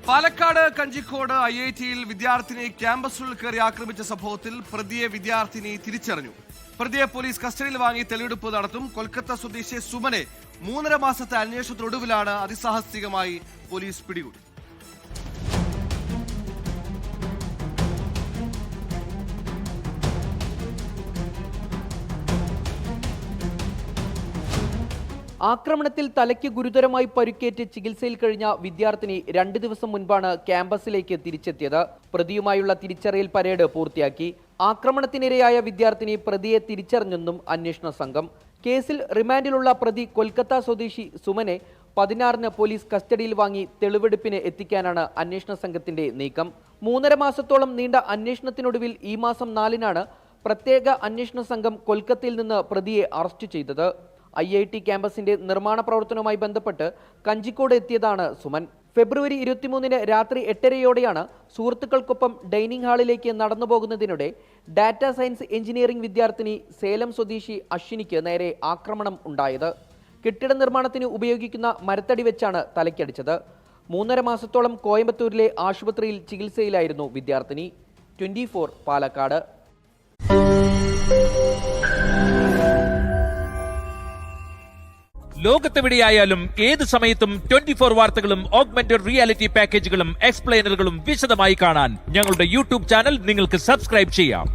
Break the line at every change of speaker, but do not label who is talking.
പാലക്കാട് കഞ്ചിക്കോട് IIT-യിൽ വിദ്യാർത്ഥിനി ക്യാമ്പസിൽ കയറി ആക്രമിച്ച സംഭവത്തിൽ പ്രതിയെ വിദ്യാർത്ഥിനി തിരിച്ചറിഞ്ഞു. പ്രതിയെ പോലീസ് കസ്റ്റഡിയിൽ വാങ്ങി തെളിവെടുപ്പ് നടത്തും. കൊൽക്കത്ത സ്വദേശി സുമനെ 3.5 മാസത്തെ അന്വേഷണത്തിനൊടുവിലാണ് അതിസാഹസികമായി പോലീസ് പിടികൂടി.
ആക്രമണത്തിൽ തലയ്ക്ക് ഗുരുതരമായി പരിക്കേറ്റ് ചികിത്സയിൽ കഴിഞ്ഞ വിദ്യാർത്ഥിനി 2 ദിവസം മുൻപാണ് ക്യാമ്പസിലേക്ക് തിരിച്ചെത്തിയത്. പ്രതിയുമായുള്ള തിരിച്ചറിയൽ പരേഡ് പൂർത്തിയാക്കി. ആക്രമണത്തിനിരയായ വിദ്യാർത്ഥിനി പ്രതിയെ തിരിച്ചറിഞ്ഞെന്നും അന്വേഷണ സംഘം. കേസിൽ റിമാൻഡിലുള്ള പ്രതി കൊൽക്കത്ത സ്വദേശി സുമനെ 16-ന് പോലീസ് കസ്റ്റഡിയിൽ വാങ്ങി തെളിവെടുപ്പിന് എത്തിക്കാനാണ് അന്വേഷണ സംഘത്തിന്റെ നീക്കം. 3.5 മാസത്തോളം നീണ്ട അന്വേഷണത്തിനൊടുവിൽ ഈ മാസം 4-നാണ് പ്രത്യേക അന്വേഷണ സംഘം കൊൽക്കത്തയിൽ നിന്ന് പ്രതിയെ അറസ്റ്റ് ചെയ്തത്. IIT ക്യാമ്പസിന്റെ നിർമ്മാണ പ്രവർത്തനവുമായി ബന്ധപ്പെട്ട് കഞ്ചിക്കോട് എത്തിയതാണ് സുമൻ. ഫെബ്രുവരി 23-ന് രാത്രി 8:30-യോടെയാണ് സുഹൃത്തുക്കൾക്കൊപ്പം ഡൈനിങ് ഹാളിലേക്ക് നടന്നുപോകുന്നതിനിടെ ഡാറ്റാ സയൻസ് എഞ്ചിനീയറിംഗ് വിദ്യാർത്ഥിനി സേലം സ്വദേശി അശ്വിനിക്ക് നേരെ ആക്രമണം ഉണ്ടായത്. കെട്ടിട നിർമ്മാണത്തിന് ഉപയോഗിക്കുന്ന മരത്തടി വെച്ചാണ് തലയ്ക്കടിച്ചത്. 3.5 മാസത്തോളം കോയമ്പത്തൂരിലെ ആശുപത്രിയിൽ ചികിത്സയിലായിരുന്നു വിദ്യാർത്ഥിനി. 24 പാലക്കാട്.
ലോകത്തെവിടെയായാലും ഏത് സമയത്തും 24 വാർത്തകളും ഓഗ്മെന്റഡ് റിയാലിറ്റി പാക്കേജുകളും എക്സ്പ്ലെയിനറുകളും വിശദമായി കാണാൻ ഞങ്ങളുടെ യൂട്യൂബ് ചാനൽ നിങ്ങൾക്ക് സബ്സ്ക്രൈബ് ചെയ്യാം.